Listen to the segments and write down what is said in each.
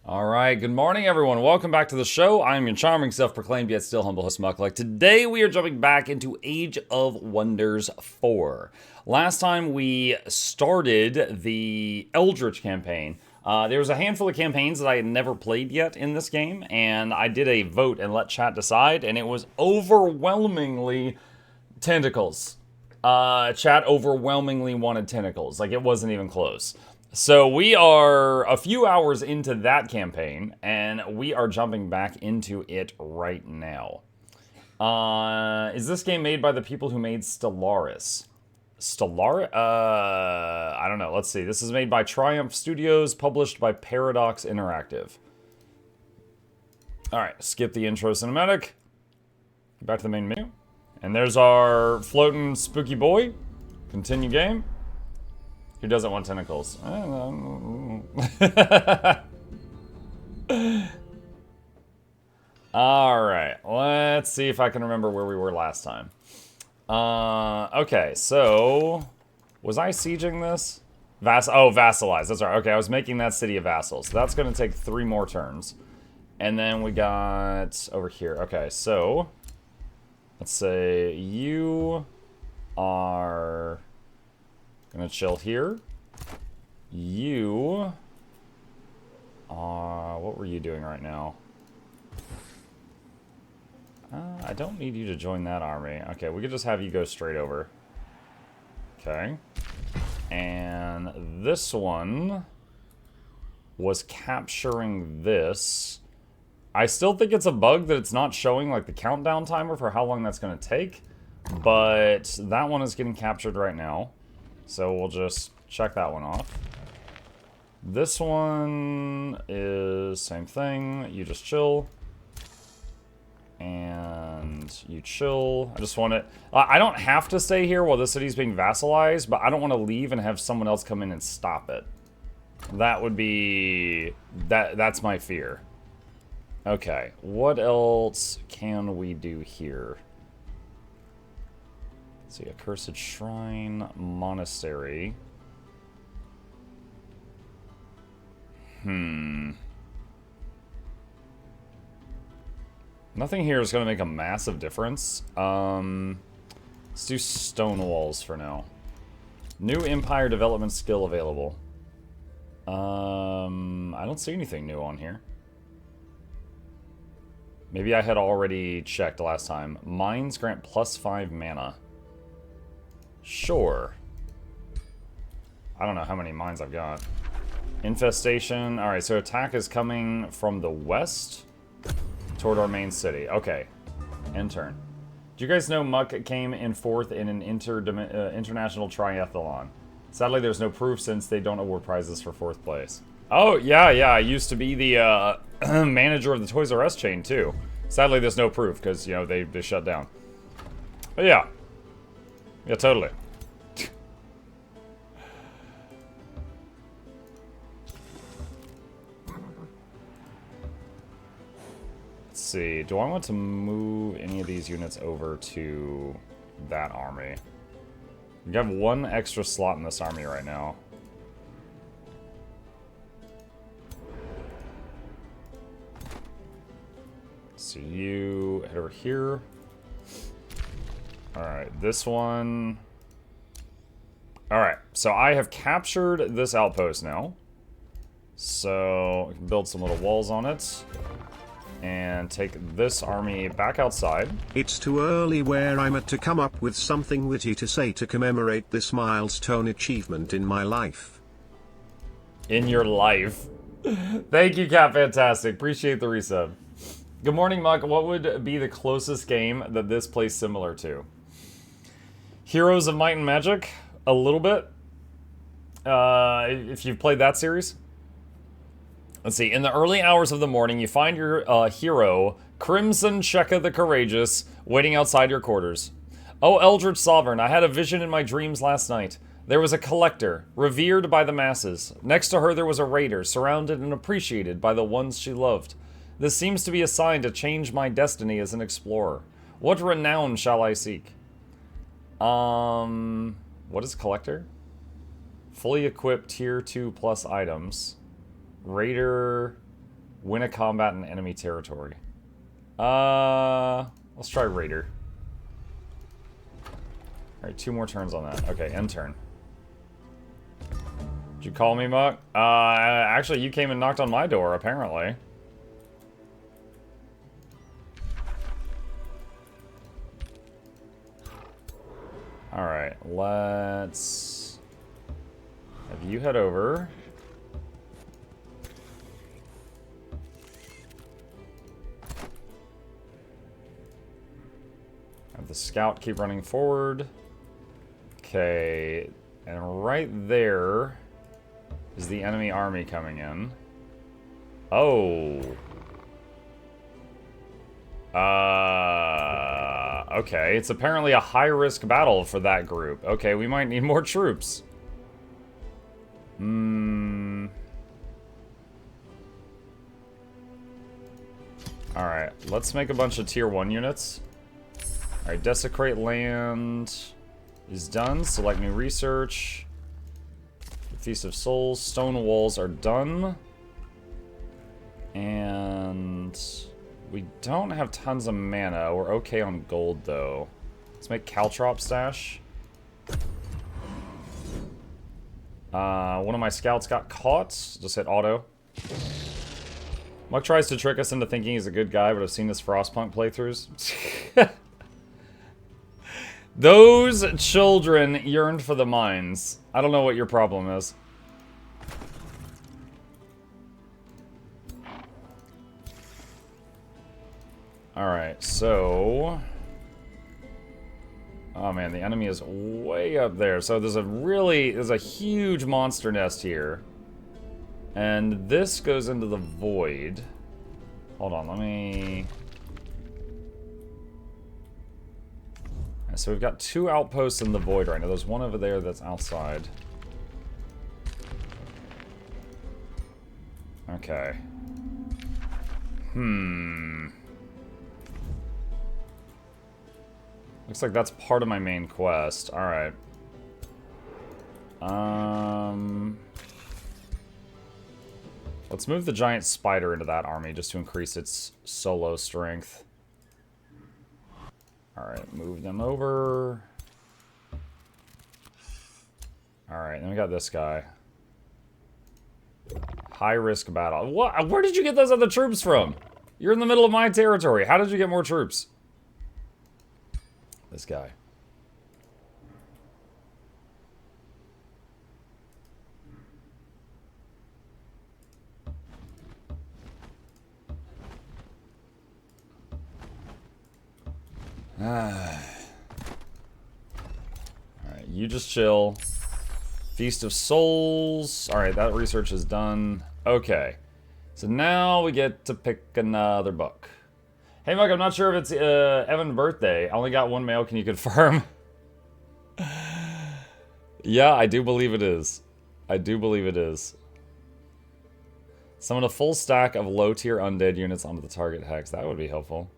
All right, good morning, everyone. Welcome back to the show. I'm your charming, self-proclaimed yet still humble host, Mukluk. Today, we are jumping back into Age of Wonders 4. Last time, we started the Eldritch campaign. There was a handful of campaigns that I had never played yet in this game, and I did a vote and let chat decide, and it was overwhelmingly tentacles. Chat overwhelmingly wanted tentacles. Like, it wasn't even close. So we are a few hours into that campaign, and we are jumping back into it right now. Is this game made by the people who made Stellaris? I don't know. Let's see. This is made by Triumph Studios, published by Paradox Interactive. All right, skip the intro cinematic. Back to the main menu. And there's our floating spooky boy. Continue game. Who doesn't want tentacles? Alright, let's see if I can remember where we were last time. Okay, so... Was I sieging this? Vassalize, that's right. Okay, I was making that city a vassal. So that's going to take 3 more turns. And then we got over here. Okay, so... Let's say you are... Gonna chill here. You are... What were you doing right now? I don't need you to join that army. Okay, we could just have you go straight over. Okay. And this one was capturing this. I still think it's a bug that it's not showing like the countdown timer for how long that's gonna take. But that one is getting captured right now. So we'll just check that one off. This one is same thing. You just chill. And you chill. I just want it. I don't have to stay here while the city's being vassalized, but I don't want to leave and have someone else come in and stop it. That would be... That's my fear. Okay. What else can we do here? See, a cursed shrine, monastery. Nothing here is going to make a massive difference. Let's do stone walls for now. New empire development skill available. I don't see anything new on here. Maybe I had already checked last time. Mines grant +5 mana. Sure. I don't know how many mines I've got. Infestation. Alright, so attack is coming from the west toward our main city. Okay. End turn. Do you guys know Muck came in 4th in an international triathlon? Sadly, there's no proof since they don't award prizes for 4th place. Oh, yeah. I used to be the manager of the Toys R Us chain, too. Sadly, there's no proof because, you know, they shut down. But yeah. Yeah, totally. Let's see. Do I want to move any of these units over to that army? We have 1 extra slot in this army right now. So you head over here. Alright, this one... Alright, so I have captured this outpost now. So, we can build some little walls on it. And take this army back outside. It's too early where I'm at to come up with something witty to say to commemorate this milestone achievement in my life. In your life. Thank you, Cat Fantastic. Appreciate the resub. Good morning, Muck. What would be the closest game that this plays similar to? Heroes of Might and Magic? A little bit. If you've played that series. Let's see. In the early hours of the morning, you find your hero, Crimson Cheka the Courageous, waiting outside your quarters. Oh, Eldritch Sovereign, I had a vision in my dreams last night. There was a collector, revered by the masses. Next to her there was a raider, surrounded and appreciated by the ones she loved. This seems to be a sign to change my destiny as an explorer. What renown shall I seek? What is collector? Fully equipped tier 2 plus items. Raider. Win a combat in enemy territory. Let's try Raider. Alright, 2 more turns on that. Okay, end turn. Did you call me, Muck? Actually, you came and knocked on my door, apparently. Alright, let's have you head over. Have the scout keep running forward. Okay, and right there is the enemy army coming in. Oh. Okay, it's apparently a high-risk battle for that group. Okay, we might need more troops. Alright, let's make a bunch of tier 1 units. Alright, desecrate land is done. Select new research. Feast of Souls. Stone walls are done. And we don't have tons of mana. We're okay on gold, though. Let's make Caltrop stash. One of my scouts got caught. Just hit auto. Muck tries to trick us into thinking he's a good guy, but I've seen his Frostpunk playthroughs. Those children yearned for the mines. I don't know what your problem is. Alright, so... Oh man, the enemy is way up there. So there's a huge monster nest here. And this goes into the void. Hold on, let me... So we've got 2 outposts in the void right now. There's one over there that's outside. Okay. Looks like that's part of my main quest. Alright. Let's move the giant spider into that army just to increase its solo strength. Alright, move them over. Alright, then we got this guy. High risk battle. What? Where did you get those other troops from? You're in the middle of my territory. How did you get more troops? This guy. Alright, you just chill. Feast of Souls. Alright, that research is done. Okay. So now we get to pick another book. Hey, Mike, I'm not sure if it's Evan's birthday. I only got 1 mail. Can you confirm? Yeah, I do believe it is. I do believe it is. Summon a full stack of low-tier undead units onto the target hex. That would be helpful.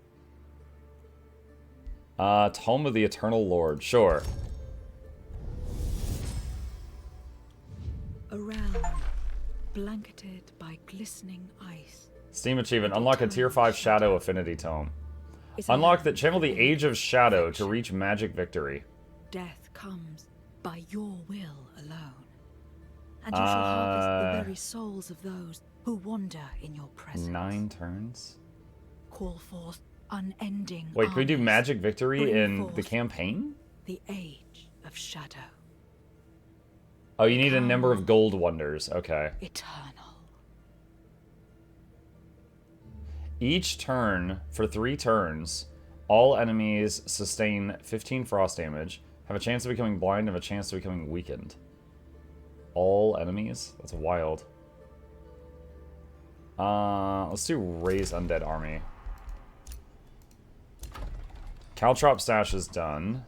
Tome of the Eternal Lord. Sure. A realm blanketed by glistening ice. Steam achievement. Unlock a tier 5 Shadow Affinity Tome. Unlock the channel the Age of Shadow to reach magic victory. Death comes by your will alone. And you shall harvest the very souls of those who wander in your presence. 9 turns? Call forth unending Wait, can we do armies. magic victory Bring in forth the campaign? The Age of Shadow. Oh, you need a number of gold wonders. Okay. Eternal. Each turn, for 3 turns, all enemies sustain 15 frost damage, have a chance of becoming blind, and have a chance of becoming weakened. All enemies? That's wild. Let's do Raise Undead Army. Caltrop stash is done.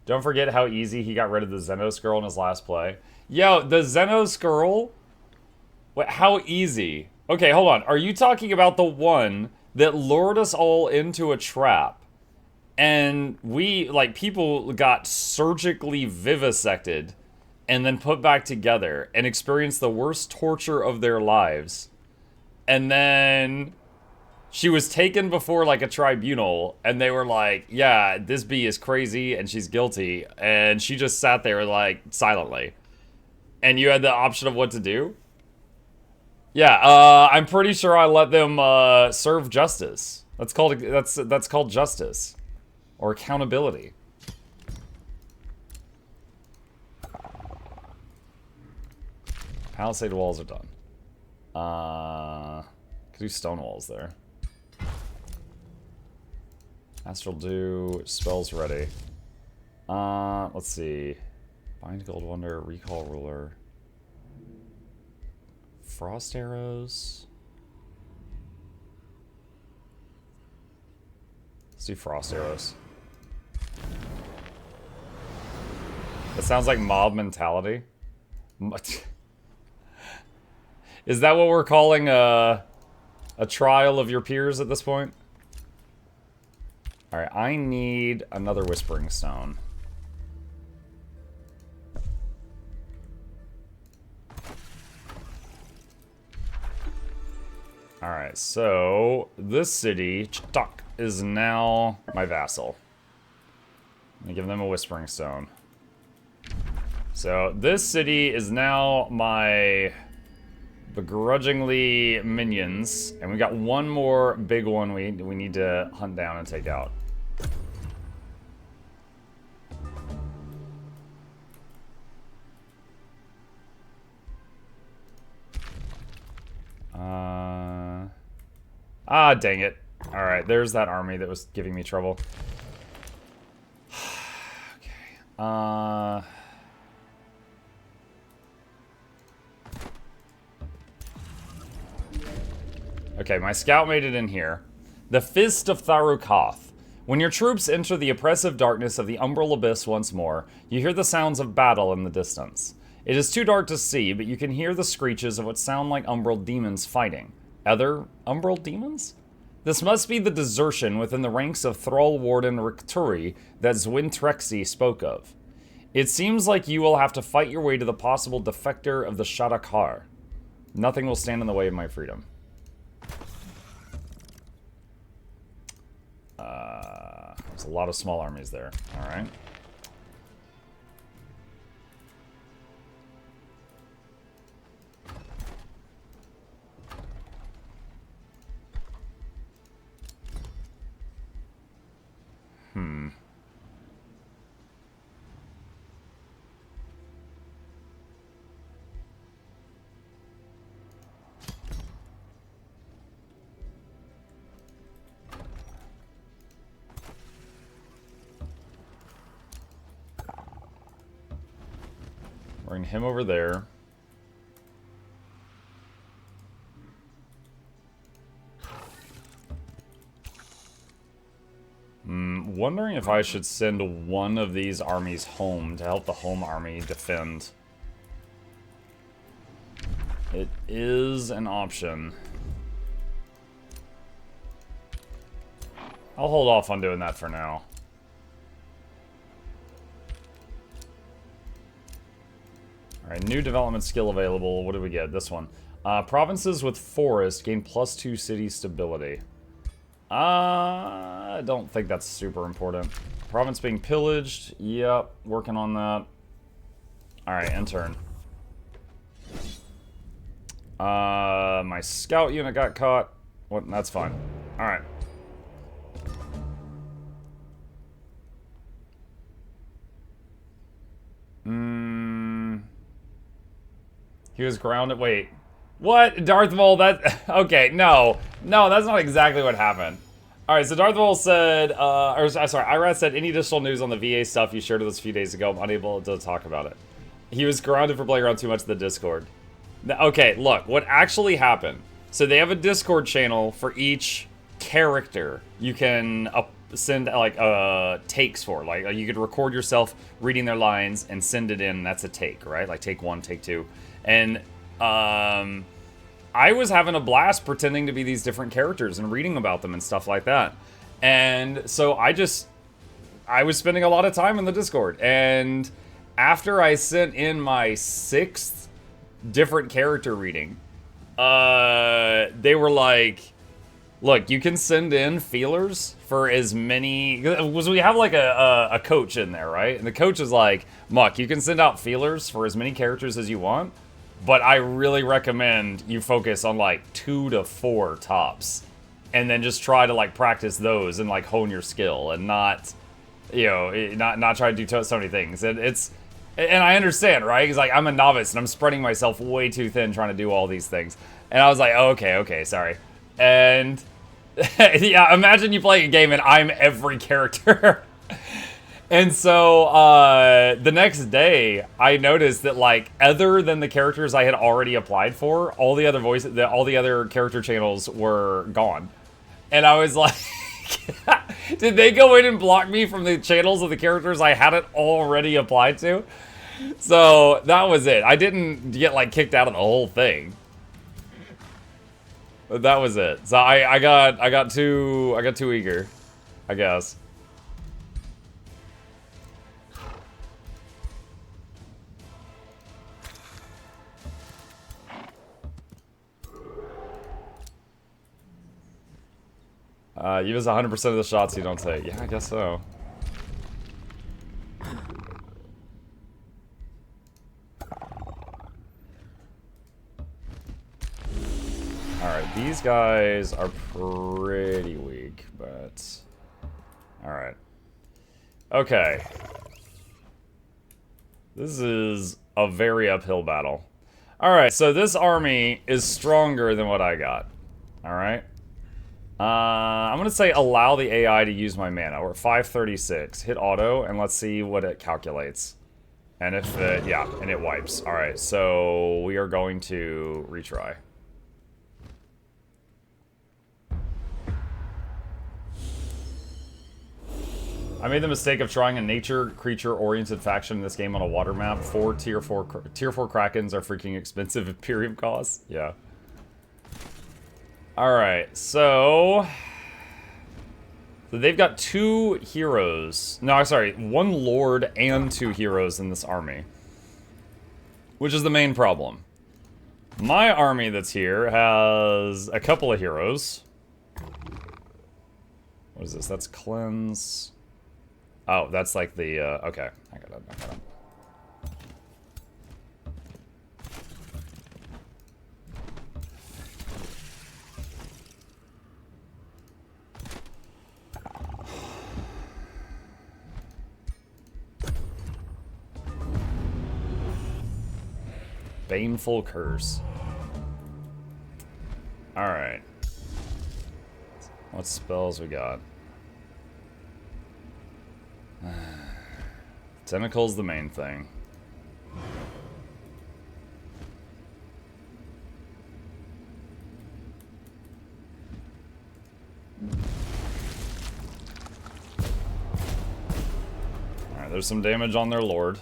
Don't forget how easy he got rid of the Xenos girl in his last play. Yo, the Xenos girl? Wait, how easy? Okay, hold on. Are you talking about the one that lured us all into a trap? And we, like, people got surgically vivisected and then put back together and experienced the worst torture of their lives And then she was taken before, like, a tribunal, and they were like, yeah, this bee is crazy, and she's guilty. And she just sat there, like, silently. And you had the option of what to do? Yeah, I'm pretty sure I let them, serve justice. That's called justice. Or accountability. Palisade walls are done. Could do stone walls there. Astral Dew, spells ready. Let's see. Bind Gold Wonder, Recall Ruler. Frost Arrows. Let's do Frost Arrows. That sounds like mob mentality. Is that what we're calling a trial of your peers at this point? Alright, I need another Whispering Stone. Alright, so this city, Ch'tak, is now my vassal. I'm gonna give them a Whispering Stone. So this city is now my begrudgingly minions, and we got one more big one we need to hunt down and take out. Dang it. Alright, there's that army that was giving me trouble. Okay. Okay, my scout made it in here. The Fist of Tharukoth. When your troops enter the oppressive darkness of the Umbral Abyss once more, you hear the sounds of battle in the distance. It is too dark to see, but you can hear the screeches of what sound like Umbral demons fighting. Other Umbral demons? This must be the desertion within the ranks of Thrall Warden Rikturi that Zwintrexi spoke of. It seems like you will have to fight your way to the possible defector of the Shadakar. Nothing will stand in the way of my freedom. There's a lot of small armies there. Alright. Bring him over there. Wondering if I should send one of these armies home to help the home army defend. It is an option. I'll hold off on doing that for now. Alright, new development skill available. What do we get? This one. Provinces with forest gain +2 city stability. I don't think that's super important. Province being pillaged. Yep, working on that. Alright, end turn. My scout unit got caught. What? That's fine. Alright. He was grounded. Wait. What? Darth Maul, that... Okay, no. No, that's not exactly what happened. Alright, so Darth Maul said... sorry, Irad said, any additional news on the VA stuff you shared with us a few days ago? I'm unable to talk about it. He was grounded for playing around too much in the Discord. Okay, look. What actually happened... So they have a Discord channel for each character you can send, like, takes for. Like, you could record yourself reading their lines and send it in. That's a take, right? Like, take 1, take 2. And, I was having a blast pretending to be these different characters and reading about them and stuff like that. And so I was spending a lot of time in the Discord. And after I sent in my 6th different character reading, they were like, look, you can send in feelers for as many, because we have like a coach in there, right? And the coach is like, Muck, you can send out feelers for as many characters as you want, but I really recommend you focus on like 2 to 4 tops, and then just try to like practice those and like hone your skill, and not, you know, not try to do so many things. And I understand, right? Because like I'm a novice and I'm spreading myself way too thin trying to do all these things. And I was like, oh, okay, sorry. And yeah, imagine you playing a game and I'm every character. And so the next day, I noticed that like other than the characters I had already applied for, all the other character channels were gone. And I was like, did they go in and block me from the channels of the characters I hadn't already applied to? So that was it. I didn't get like kicked out of the whole thing. But that was it. So I got too eager, I guess. You miss 100% of the shots you don't take. Yeah, I guess so. Alright, these guys are pretty weak, but... Alright. Okay. This is a very uphill battle. Alright, so this army is stronger than what I got. Alright? I'm gonna say allow the AI to use my mana. We're at 536. Hit auto, and let's see what it calculates. And if it, yeah, and it wipes. Alright, so we are going to retry. I made the mistake of trying a nature creature-oriented faction in this game on a water map. 4 tier 4 Krakens are freaking expensive Imperium costs. Yeah. Alright, so they've got 2 heroes. No, sorry, 1 lord and 2 heroes in this army, which is the main problem. My army that's here has a couple of heroes. What is this? That's cleanse. Oh, that's like the, okay. I got it. Baneful Curse. Alright. What spells we got? Tentacle's the main thing. Alright, there's some damage on their lord.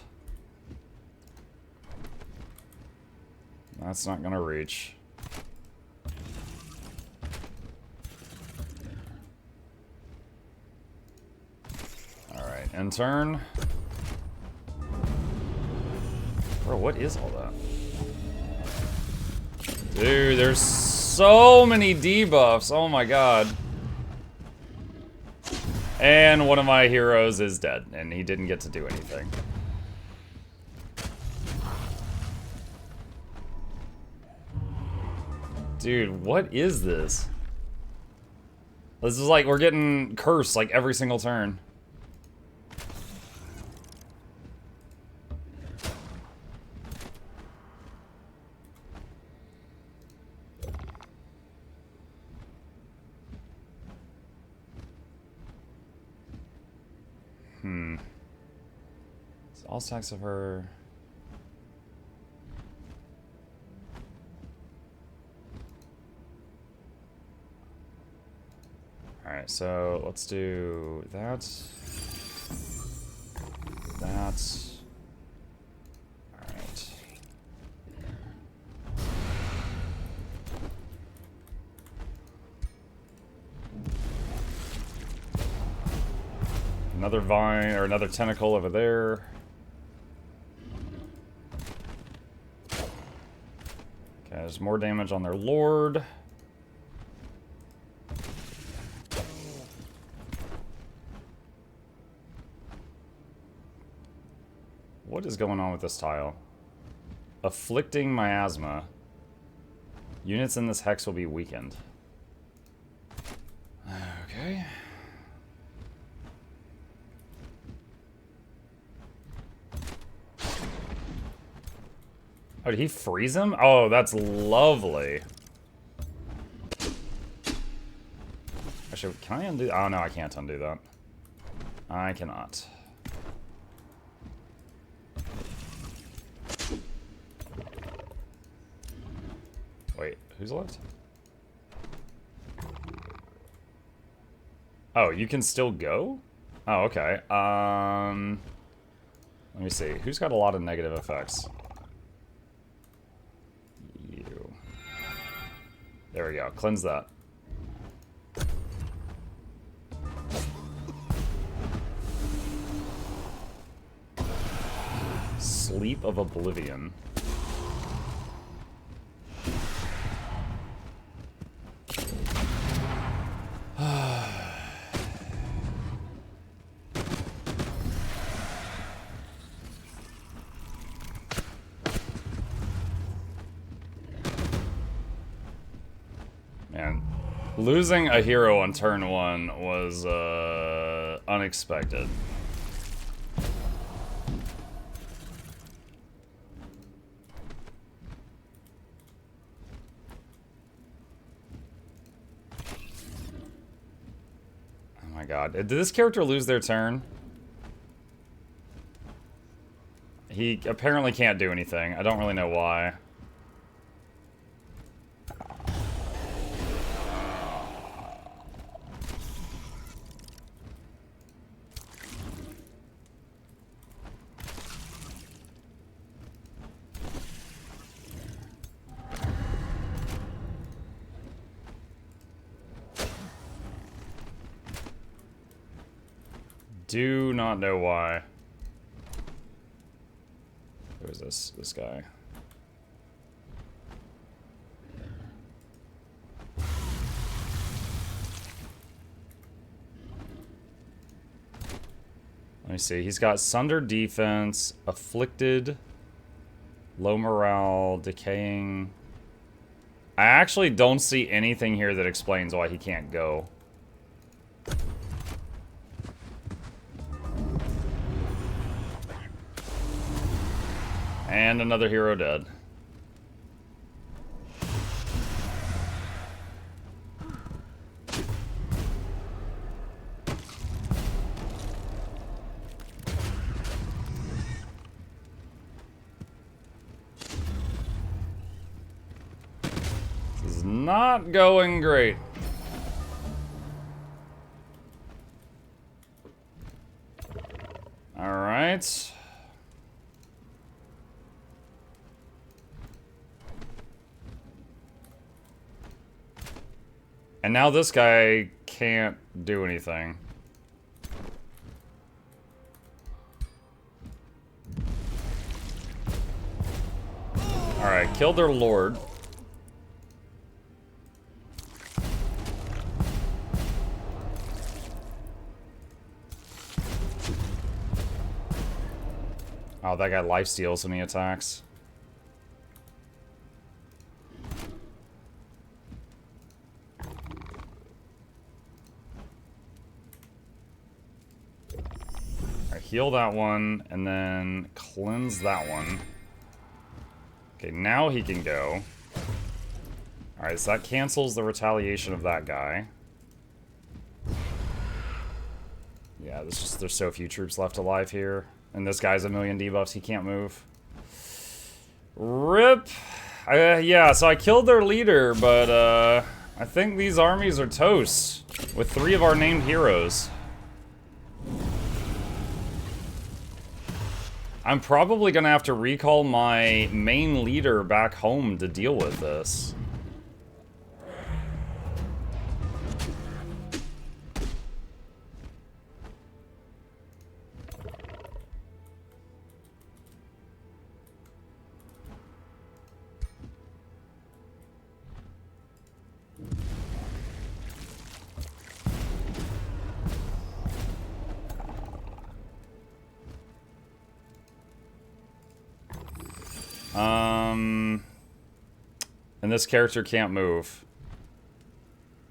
That's not gonna reach. Alright, end turn. Bro, what is all that? Dude, there's so many debuffs. Oh my god. And one of my heroes is dead, and he didn't get to do anything. Dude, what is this? This is like we're getting cursed like every single turn. All stacks of her. Alright, so let's do that. That. Alright. Another vine, or another tentacle over there. Okay, there's more damage on their lord. What is going on with this tile? Afflicting miasma. Units in this hex will be weakened. Okay. Oh, did he freeze him? Oh, that's lovely. Actually, can I undo? Oh, no, I can't undo that. I cannot. Wait, who's left? Oh, you can still go? Oh, okay. Let me see. Who's got a lot of negative effects? You. There we go. Cleanse that. Sleep of Oblivion. Man, losing a hero on turn 1 was unexpected. Oh my god. Did this character lose their turn? He apparently can't do anything. I don't really know why. Do not know why. Who is this? This guy. Let me see. He's got Sundered Defense, Afflicted, Low Morale, Decaying. I actually don't see anything here that explains why he can't go. And another hero dead. This is not going great. All right. And now this guy can't do anything. Alright, killed their lord. Oh, that guy lifesteals when he attacks. Heal that one, and then cleanse that one. Okay, now he can go. Alright, so that cancels the retaliation of that guy. Yeah, there's so few troops left alive here. And this guy's a million debuffs, he can't move. RIP! Yeah, so I killed their leader, but I think these armies are toast. With 3 of our named heroes. I'm probably gonna have to recall my main leader back home to deal with this. And this character can't move.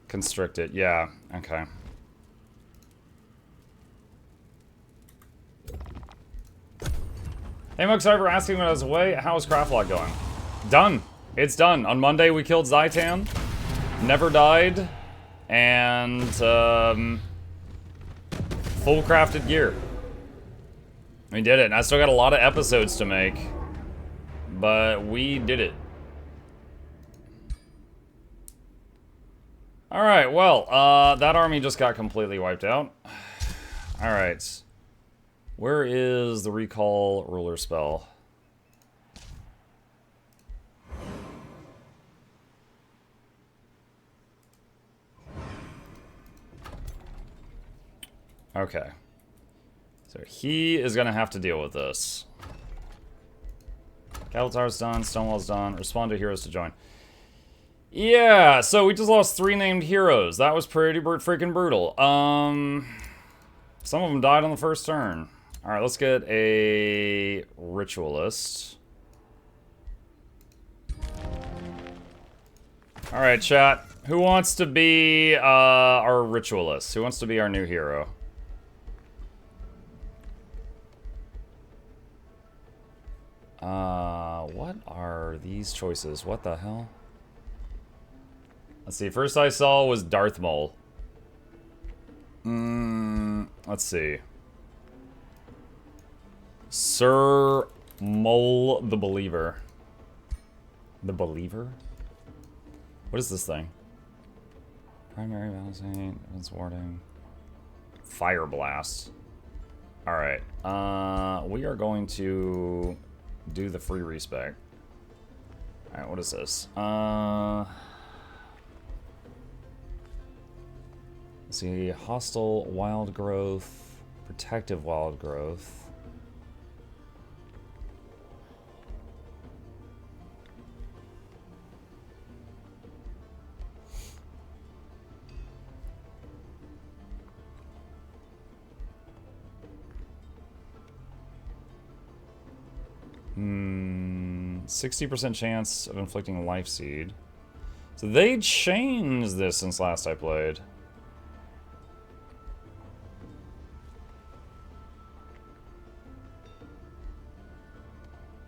Constricted, yeah, okay. Hey, Mux Cyber asking when I was away, how is Craftlock going? Done. It's done. On Monday, we killed Zytan. Never died. And, full crafted gear. We did it, and I still got a lot of episodes to make. But we did it. Alright, well, that army just got completely wiped out. Alright. Where is the recall ruler spell? Okay. So he is going to have to deal with this. Cavaltar's done, Stonewall's done, respond to heroes to join. Yeah, so we just lost 3 named heroes. That was pretty freaking brutal. Some of them died on the first turn. Alright, let's get a ritualist. Alright, chat. Who wants to be our ritualist? Who wants to be our new hero? What are these choices? What the hell? Let's see, first I saw was Darth Maul. Let's see. Sir Mole the Believer. The Believer? What is this thing? Primary balancing, defense warding. Fire Blast. Alright. We are going to do the free respec. Alright, what is this? Let's see, hostile wild growth, protective wild growth. Hmm, 60% chance of inflicting a life seed. So they changed this since last I played.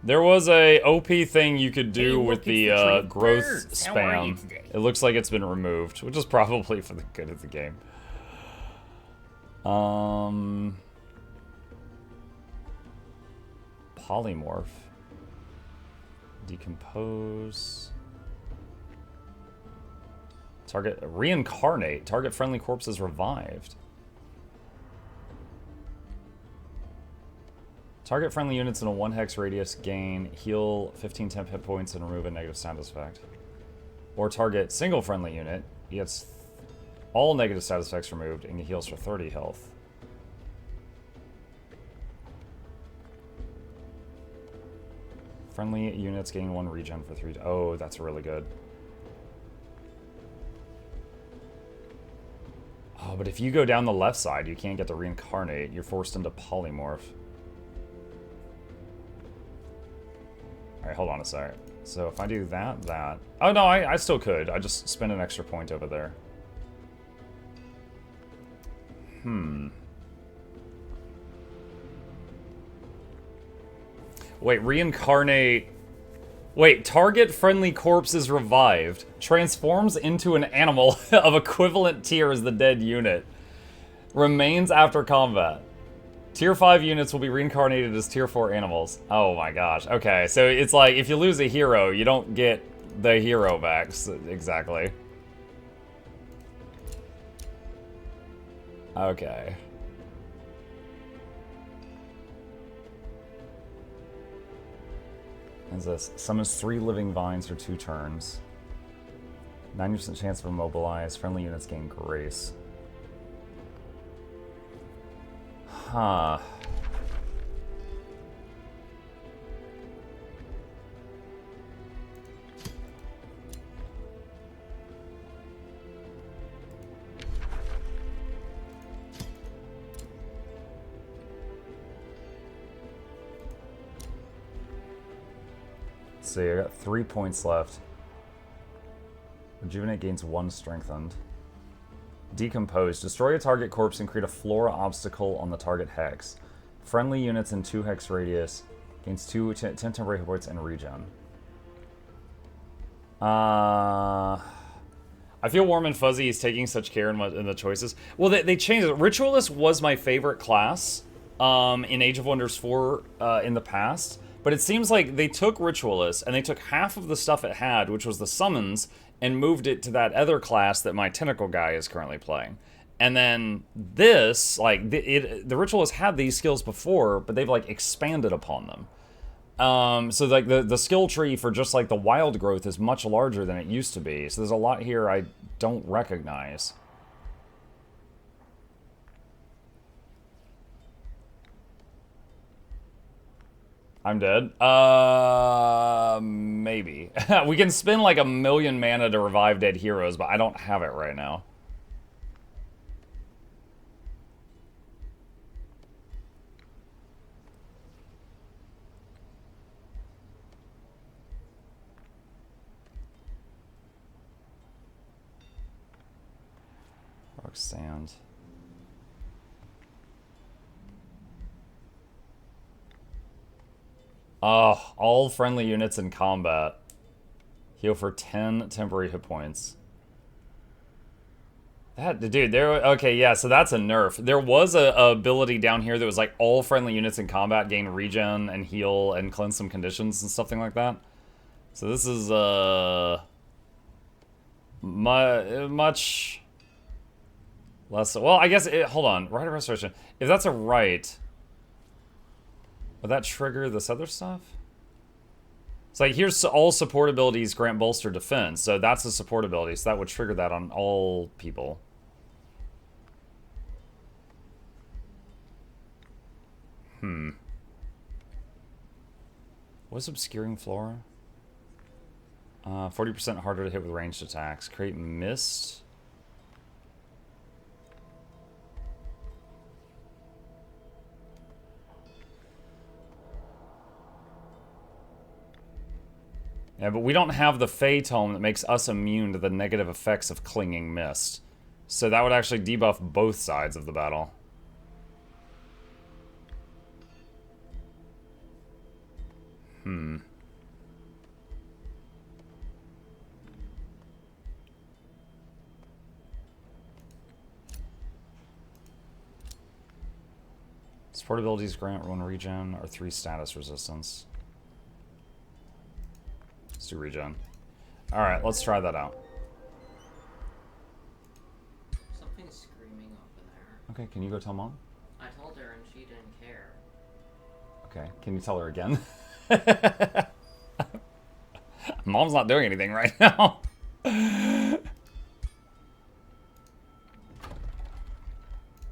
There was a OP thing you could do with the growth spam. It looks like it's been removed, which is probably for the good of the game. Polymorph. Decompose. Target reincarnate. Target friendly corpses revived. Target friendly units in a 1 hex radius gain heal 15 temp hit points and remove a negative status effect. Or target single friendly unit gets all negative status effects removed and heals for 30 health. Friendly units gain 1 regen for 3. Oh, that's really good. Oh, but if you go down the left side, you can't get to reincarnate. You're forced into polymorph. Alright, hold on a sec. So if I do that... Oh, no, I still could. I just spend an extra point over there. Wait, reincarnate... Wait, target friendly corpse is revived. Transforms into an animal of equivalent tier as the dead unit. Remains after combat. Tier 5 units will be reincarnated as Tier 4 animals. Oh my gosh. Okay, so it's like, if you lose a hero, you don't get the hero back. Exactly. Okay. What's this? Summons 3 living vines for 2 turns. 90% chance of immobilize. Friendly units gain grace. Huh. see. I got 3 points left. Rejuvenate gains 1 strengthened. Decompose. Destroy a target corpse and create a flora obstacle on the target hex. Friendly units in 2 hex radius. Gains 10 temporary hit points and regen. I feel warm and fuzzy. He's taking such care in the choices. Well, they changed it. Ritualist was my favorite class in Age of Wonders 4 in the past. But it seems like they took Ritualist and they took half of the stuff it had, which was the summons, and moved it to that other class that my Tentacle guy is currently playing. And then this, like, the Ritualist had these skills before, but they've, like, expanded upon them. So, like, the skill tree for just, like, the wild growth is much larger than it used to be. So there's a lot here I don't recognize. I'm dead. Maybe. We can spend like 1,000,000 mana to revive dead heroes, but I don't have it right now. Rock sand. All friendly units in combat heal for 10 temporary hit points. Dude, okay, yeah, so that's a nerf. There was a ability down here that was like all friendly units in combat gain regen and heal and cleanse some conditions and something like that. So this is much less. Well, I guess hold on, Rite of Restoration. If that's a right. Would that trigger this other stuff? It's like, here's all support abilities grant bolster defense. So that's a support ability. So that would trigger that on all people. What's obscuring flora? 40% harder to hit with ranged attacks. Create mist. Yeah, but we don't have the Fey Tome that makes us immune to the negative effects of Clinging Mist. So that would actually debuff both sides of the battle. Hmm. Support abilities grant 1 regen or 3 status resistance. Let's do regen. Alright, let's try that out. Something's screaming over there. Okay, can you go tell Mom? I told her and she didn't care. Okay, can you tell her again? Mom's not doing anything right now.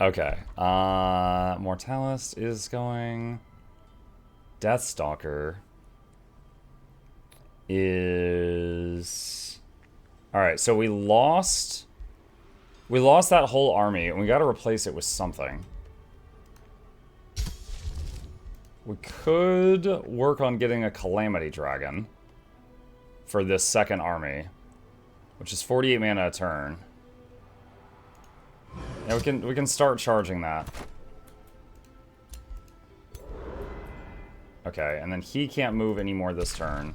Okay, Mortalis is going. Deathstalker is... Alright, so we lost that whole army, and we gotta replace it with something. We could work on getting a Calamity Dragon for this second army, which is 48 mana a turn. Yeah, we can start charging that. Okay, and then he can't move anymore this turn.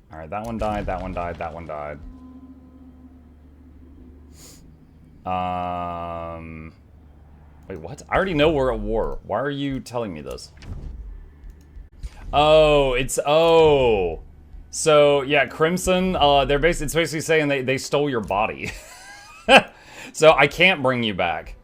Alright, that one died, that one died, that one died. Wait, what? I already know we're at war. Why are you telling me this? Oh, oh. So, yeah, Crimson, it's basically saying they stole your body. So I can't bring you back.